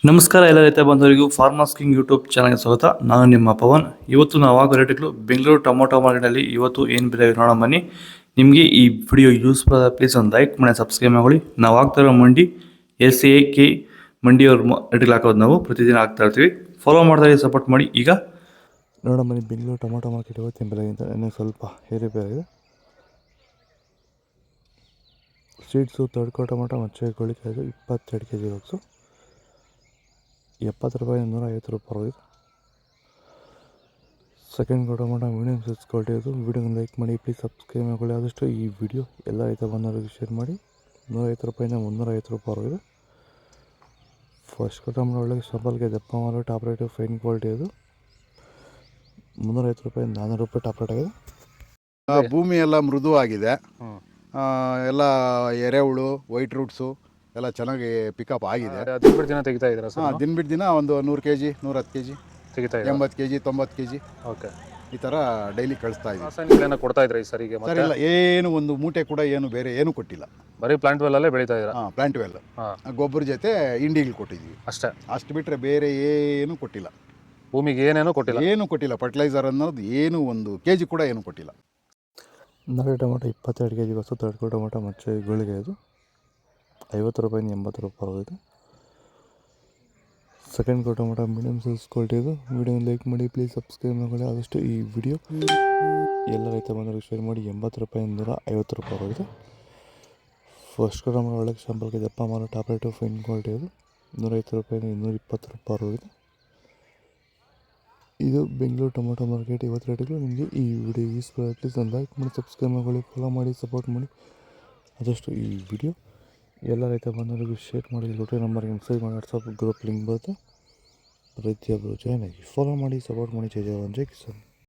ನಮಸ್ಕಾರ ಎಲ್ಲ ರೈತ ಬಂಧುವರಿಗೂ ಫಾರ್ಮರ್ಸ್ ಕಿಂಗ್ ಯೂಟ್ಯೂಬ್ ಚಾನಲ್ಗೆ ಸ್ವಾಗತ. ನಾನು ನಿಮ್ಮ ಪವನ್. ಇವತ್ತು ನಾವು ಆಗೋ ರೇಟ್ಗಳು ಬೆಂಗಳೂರು ಟೊಮೊಟೊ ಮಾರ್ಕೆಟಲ್ಲಿ ಇವತ್ತು ಏನು ಬೆಲೆ ನೋಡೋಣ ಬನ್ನಿ. ನಿಮಗೆ ಈ ವಿಡಿಯೋ ಯೂಸ್ಫುಲ್ ಆದ ಪ್ಲೀಸ್ ಒಂದು ಲೈಕ್ ಮಾಡಿ ಸಬ್ಸ್ಕ್ರೈಬ್ ಮಾಡಿ. ನಾವು ಆಗ್ತಾ ಇರೋ ಮಂಡಿ SAK ಮಂಡಿಯವ್ರ ರೇಟ್ಗಳು ಹಾಕೋದು ನಾವು ಪ್ರತಿದಿನ ಆಗ್ತಾ ಇರ್ತೀವಿ. ಫಾಲೋ ಮಾಡ್ತಾ ಸಪೋರ್ಟ್ ಮಾಡಿ. ಈಗ ನೋಡೋಣ ಬನ್ನಿ, ಬೆಂಗಳೂರು ಟೊಮೊಟೊ ಮಾರ್ಕೆಟ್ ಇವತ್ತಿನ ಬೆಲೆಗಿಂತ ಇನ್ನೂ ಸ್ವಲ್ಪ ಏರಿದೆ. ಸೀಡ್ಸು ತಡ್ಕೋ ಟೊಮೊಟೊ ಮತ್ತು ಗೋಳಿಕಾಯಿದು 22 kg ಬಾಕ್ಸು 70 ರೂಪಾಯಿ, 150 ರೂಪಾಯಿ ಹೋಗಿದೆ. Second tomato medium size quality ಅದು. ವಿಡಿಯೋನ ಲೈಕ್ ಮಾಡಿ, ಪ್ಲೀಸ್ ಸಬ್ಸ್ಕ್ರೈಬ್ ಮಾಡ್ಕೊಳ್ಳಿ. ಆದಷ್ಟು ಈ ವಿಡಿಯೋ ಎಲ್ಲ ರೈತ ಬಂದವರಿಗೆ ಶೇರ್ ಮಾಡಿ. 150 ರೂಪಾಯಿಂದ 350 ರೂಪಾಯಿ ಹೋಗಿದೆ. ಫಸ್ಟ್ ಟೊಮೊಟೊ ಒಳ್ಳೆ ಸಂಪಲ್ಗೆ ದಪ್ಪ ಮಾರೋ ಟಾಪ್ ರೇಟು ಫೈನ್ ಕ್ವಾಲಿಟಿ ಅದು. 350 ರೂಪಾಯಿ 400 ರೂಪಾಯಿ ಟಾಪ್ ರೇಟ್ ಆಗಿದೆ. ಭೂಮಿ ಎಲ್ಲ ಮೃದುವಾಗಿದೆ. ಎಲ್ಲ ಎರೆಹುಳು, ವೈಟ್ ರೂಟ್ಸು ಎಲ್ಲ ಚೆನ್ನಾಗಿ ಪಿಕಪ್ ಆಗಿದೆ. ದಿನ ದಿನ ತೆಗಿತಾ ಇದ್ದೀರಾ ಸರ್? ದಿನ ಬಿಟ್ಟು ದಿನ ಒಂದು 100 kg 110 kg ತೆಗಿತಾ 80 kg 90 kg ಓಕೆ, ಈ ಥರ ಡೈಲಿ ಕಳಿಸ್ತಾ ಇದ್ದೀವಿ. ರಾಸಾಯನಿಕ ಕೊಡ್ತಾ ಇದ್ರಾ ಈ ಸರಿಗೆ? ಸರ್ ಇಲ್ಲ, ಏನು ಒಂದು ಮೂಟೆ ಕೂಡ ಏನು ಬೇರೆ ಏನು ಕೊಟ್ಟಿಲ್ಲ. ಬರೀ ಪ್ಲಾಂಟ್ ವೆಲ್ಲಲ್ಲೇ ಬೆಳೀತಾ ಇದ್ದೀರಾ? ಪ್ಲಾಂಟ್ ವೆಲ್ ಗೊಬ್ಬರ ಜೊತೆ ಇಂಡಿಗಳು ಕೊಟ್ಟಿದ್ದೀವಿ ಅಷ್ಟೇ. ಅಷ್ಟು ಬಿಟ್ಟರೆ ಬೇರೆ ಏನು ಕೊಟ್ಟಿಲ್ಲ. ಭೂಮಿಗೆ ಏನೇನೂ ಕೊಟ್ಟಿಲ್ಲ? ಏನು ಕೊಟ್ಟಿಲ್ಲ. ಫರ್ಟಿಲೈಸರ್ ಅನ್ನೋದು ಏನು 1 kg ಕೂಡ ಏನು ಕೊಟ್ಟಿಲ್ಲ. ನರೆ ಟೊಮೊಟೊ 22 kg ಬಸ್ಸು ತಡ್ಕೋ ಟೊಮೊಟೊ ಮತ್ತು ಗೋಳಿಗೆ ಅದು 50 ರೂಪಾಯಿಂದ 80 ರೂಪಾಯಿ ಹೋಗಿದೆ. Second tomato medium size quality ಇದು. ವಿಡಿಯೋನ ಲೈಕ್ ಮಾಡಿ, ಪ್ಲೀಸ್ ಸಬ್ಸ್ಕ್ರೈಬ್ ಮಾಡಿ. ಆದಷ್ಟು ಈ ವಿಡಿಯೋ ಎಲ್ಲ ರೈತ ಬಂದವರಿಗೆ ಶೇರ್ ಮಾಡಿ. 80 ರೂಪಾಯಿಂದ 150 ರೂಪಾಯಿ ಹೋಗಿದೆ. ಫಸ್ಟ್ ಟೊಮೊಟೊ ಒಳಗೆ ಶಾಂಪಲ್ಗೆ ದಪ್ಪ ಮಾರೋ ಟಾಪ್ ರೇಟು ಫೈನ್ ಕ್ವಾಲಿಟಿ ಅದು. 150 ರೂಪಾಯಿಂದ 220 ರೂಪಾಯಿ ಹೋಗಿದೆ. ಇದು ಬೆಂಗಳೂರು ಟೊಮೊಟೊ ಮಾರ್ಕೆಟ್ ಇವತ್ತು ರೇಟ್ಗಳು. ನಿಮಗೆ ಈ ವಿಡಿಯೋ ಯೂಸ್ಫುಲ್ ಆಗಿ ಪ್ಲೀಸ್ ಒಂದು ಲೈಕ್ ಮಾಡಿ, ಸಬ್ಸ್ಕ್ರೈಬ್ ಮಾಡಿ, ಫಾಲೋ ಮಾಡಿ, ಸಪೋರ್ಟ್ ಮಾಡಿ. ಆದಷ್ಟು ಈ ವಿಡಿಯೋ ಎಲ್ಲ ರೈತ ಬಂದವರಿಗೂ ಶೇರ್ ಮಾಡಿ. ಲೋಟೆ ನಂಬರ್ಗೆ ಮೆಸೇಜ್ ಮಾಡಿ, ವಾಟ್ಸಪ್ ಗ್ರೂಪ್ ಲಿಂಕ್ ಬರುತ್ತೆ. ಪ್ರತಿಯೊಬ್ಬರು ಜಾಯ್ನ್ ಆಗಿ ಫಾಲೋ ಮಾಡಿ, ಸಪೋರ್ಟ್ ಮಾಡಿ. ಜೈ ಜವಾನ್ ಜೈ ಕಿಸಾನ್.